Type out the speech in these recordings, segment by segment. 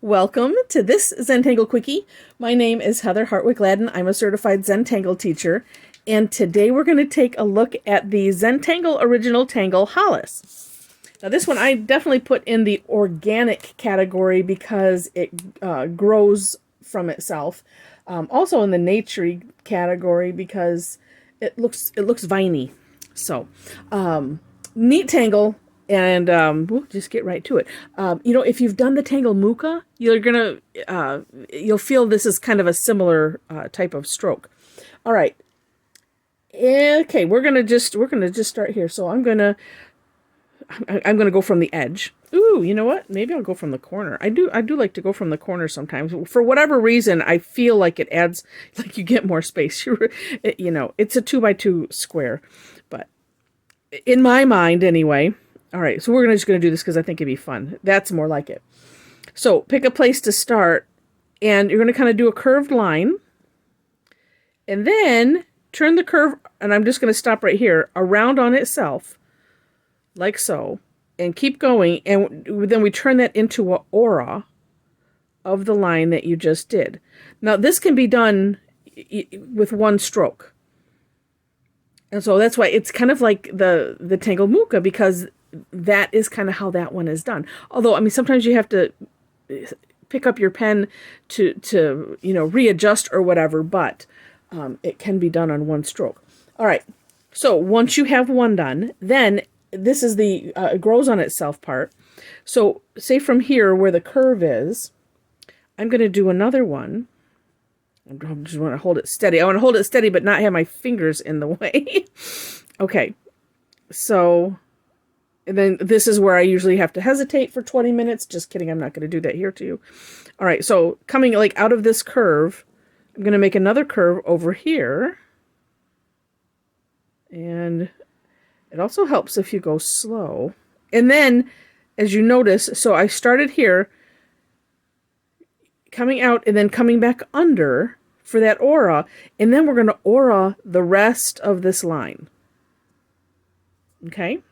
Welcome to this Zentangle Quickie. My name is Heather Hartwick Gladden. I'm a certified Zentangle teacher, and today we're going to take a look at the Zentangle Original Tangle Hollis. Now this one I definitely put in the organic category because it grows from itself. Also in the naturey category because it looks viney. So, neat tangle. And we'll just get right to it. If you've done the Tangle Muka, you'll feel this is kind of a similar type of stroke. All right. Okay, we're gonna just start here. So I'm gonna go from the edge. Ooh, you know what? Maybe I'll go from the corner. I do like to go from the corner sometimes. For whatever reason, I feel like it adds, like you get more space. It's a 2x2 square, but in my mind anyway. All right, so we're just going to do this because I think it'd be fun. That's more like it. So pick a place to start, and you're going to kind of do a curved line. And then turn the curve, and I'm just going to stop right here, around on itself, like so. And keep going, and then we turn that into an aura of the line that you just did. Now, this can be done with one stroke. And so that's why it's kind of like the Tangle Muka, because that is kind of how that one is done. Although, I mean, sometimes you have to pick up your pen to readjust or whatever, but it can be done on one stroke. All right. So once you have one done, then this is the it grows on itself part. So say from here where the curve is, I'm going to do another one. I just want to hold it steady. I want to hold it steady, but not have my fingers in the way. Okay. So... and then this is where I usually have to hesitate for 20 minutes. Just kidding. I'm not going to do that here to you. All right. So coming like out of this curve, I'm going to make another curve over here. And it also helps if you go slow. And then as you notice, so I started here coming out and then coming back under for that aura. And then we're going to aura the rest of this line. Okay.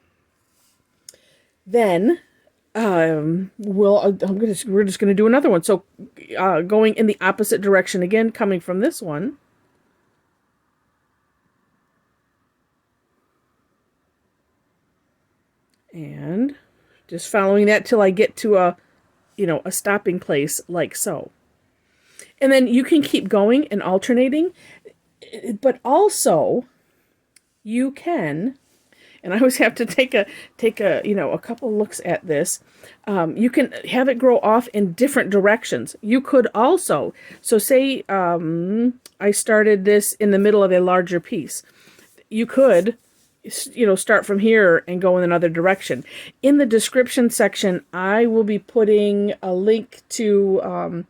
Then we're just going to do another one. So going in the opposite direction again, coming from this one. And just following that till I get to a stopping place like so. And then you can keep going and alternating, but also you can... and I always have to take a couple looks at this. You can have it grow off in different directions. You could also, so say I started this in the middle of a larger piece. You could, start from here and go in another direction. In the description section, I will be putting a link to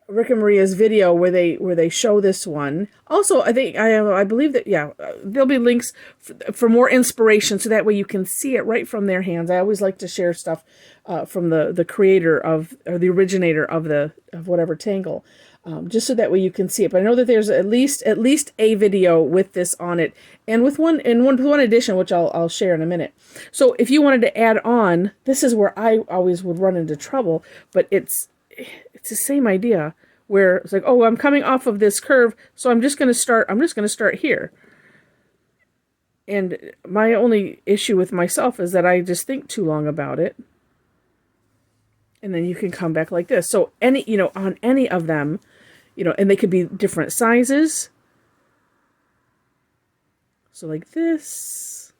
Rick and Maria's video where they show this one. Also, I believe that there'll be links for more inspiration, so that way you can see it right from their hands. I always like to share stuff from the creator of, or the originator of whatever tangle, just so that way you can see it. But I know that there's at least a video with this on it, and with one addition, which I'll share in a minute. So if you wanted to add on, this is where I always would run into trouble, but it's the same idea, where it's like, oh, I'm coming off of this curve, so I'm just going to start here. And my only issue with myself is that I just think too long about it. And then you can come back like this. So on any of them, and they could be different sizes. So like this.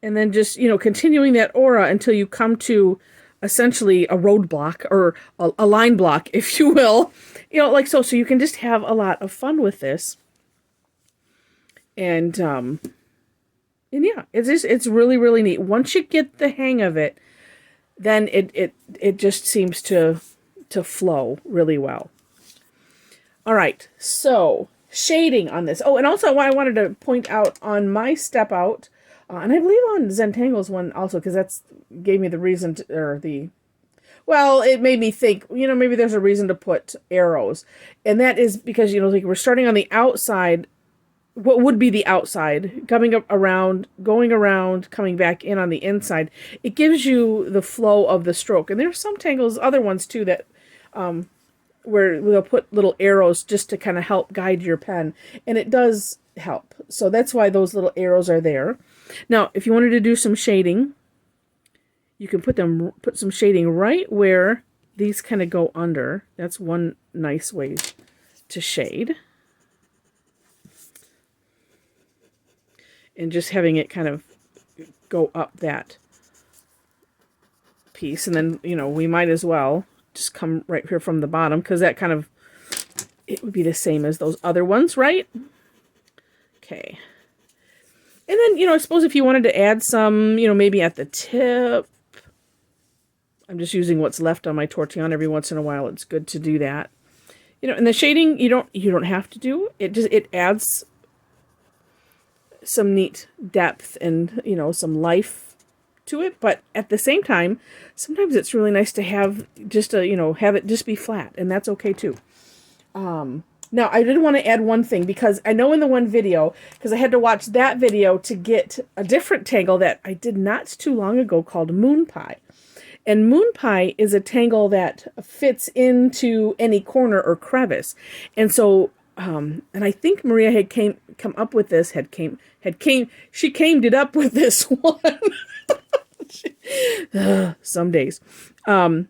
And then just, continuing that aura until you come to essentially a roadblock, or a line block, if you will, like so. So you can just have a lot of fun with this, and yeah, it's really, really neat. Once you get the hang of it, then it just seems to flow really well. All right, so shading on this. Oh, and also I wanted to point out on my step out. And I believe on Zentangle's one also, because that's gave me the reason it made me think, maybe there's a reason to put arrows. And that is because, like we're starting on the outside what would be the outside, coming up around, going around, coming back in on the inside. It gives you the flow of the stroke. And there's some tangles, other ones too, that where they'll put little arrows just to kind of help guide your pen. And it does help. So that's why those little arrows are there. Now, if you wanted to do some shading, you can put some shading right where these kind of go under. That's one nice way to shade. And just having it kind of go up that piece. And then, you know, we might as well just come right here from the bottom, because that kind of, it would be the same as those other ones, right? Okay. And then, you know, I suppose if you wanted to add some, you know, maybe at the tip, I'm just using what's left on my tortillon every once in a while. It's good to do that. You know, and the shading, you don't have to do. It adds some neat depth and, you know, some life to it. But at the same time, sometimes it's really nice to have just a, you know, have it just be flat, and that's okay too. Now, I did want to add one thing, because I know in the one video, because I had to watch that video to get a different tangle that I did not too long ago called Moon Pie. And Moon Pie is a tangle that fits into any corner or crevice. And so, and I think Maria had come up with this, she camed it up with this one. Some days. And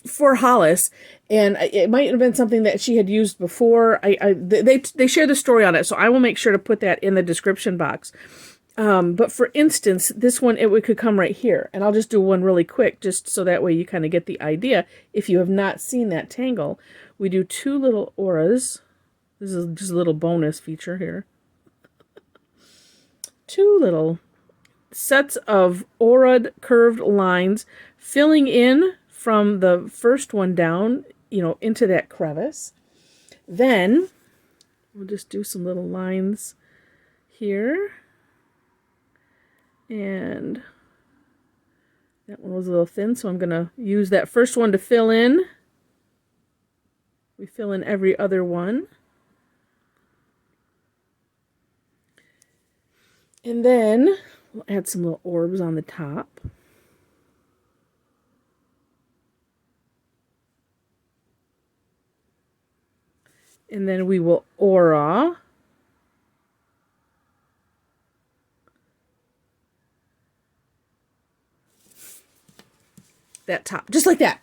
for Hollis, and it might have been something that she had used before. They share the story on it, so I will make sure to put that in the description box. But for instance, this one, it could come right here, and I'll just do one really quick, just so that way you kind of get the idea. If you have not seen that tangle, we do two little auras. This is just a little bonus feature here. Two little sets of aura'd curved lines filling in from the first one down, you know, into that crevice. Then we'll just do some little lines here. And that one was a little thin, so I'm going to use that first one to fill in. We fill in every other one. And then we'll add some little orbs on the top. And then we will aura that top, just like that.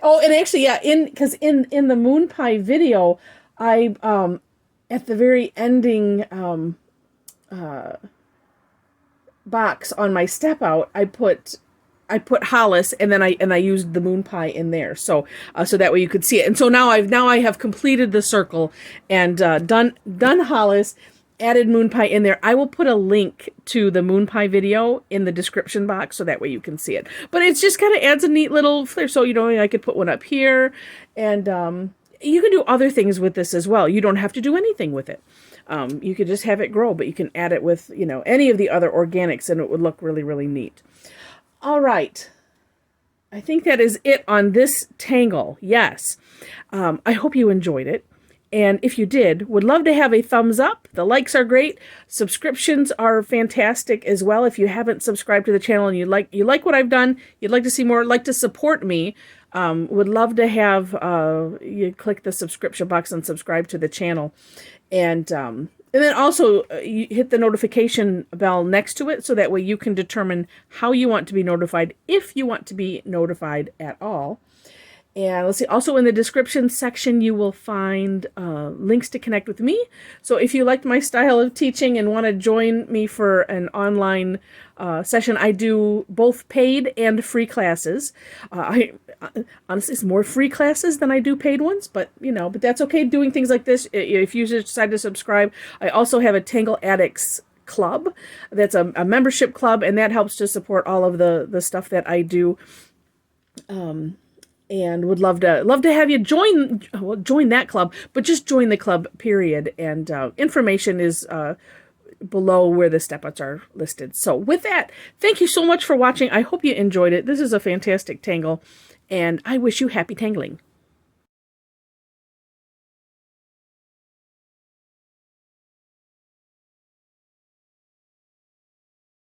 Oh, and actually, yeah, because in the Moon Pie video, I at the very ending box on my step out, I put Hollis, and then I used the Moon Pie in there, so that way you could see it. And so now I have completed the circle and done Hollis, added Moon Pie in there. I will put a link to the Moon Pie video in the description box, so that way you can see it. But it's just kind of adds a neat little flair. So, you know, I could put one up here, and you can do other things with this as well. You don't have to do anything with it. You could just have it grow, but you can add it with, you know, any of the other organics, and it would look really, really neat. All right. I think that is it on this tangle. Yes. I hope you enjoyed it. And if you did, would love to have a thumbs up. The likes are great. Subscriptions are fantastic as well. If you haven't subscribed to the channel and you like what I've done, you'd like to see more, like to support me, would love to have you click the subscription box and subscribe to the channel. And then also you hit the notification bell next to it, so that way you can determine how you want to be notified, if you want to be notified at all. And let's see, also in the description section, you will find links to connect with me. So if you liked my style of teaching and want to join me for an online session, I do both paid and free classes. Honestly, it's more free classes than I do paid ones, but you know, but that's okay doing things like this. If you decide to subscribe, I also have a Tangle Addicts Club. That's a membership club, and that helps to support all of the stuff that I do. And would love to have you join that club, but just join the club, period. And information is below where the step-outs are listed. So with that, thank you so much for watching. I hope you enjoyed it. This is a fantastic tangle, and I wish you happy tangling.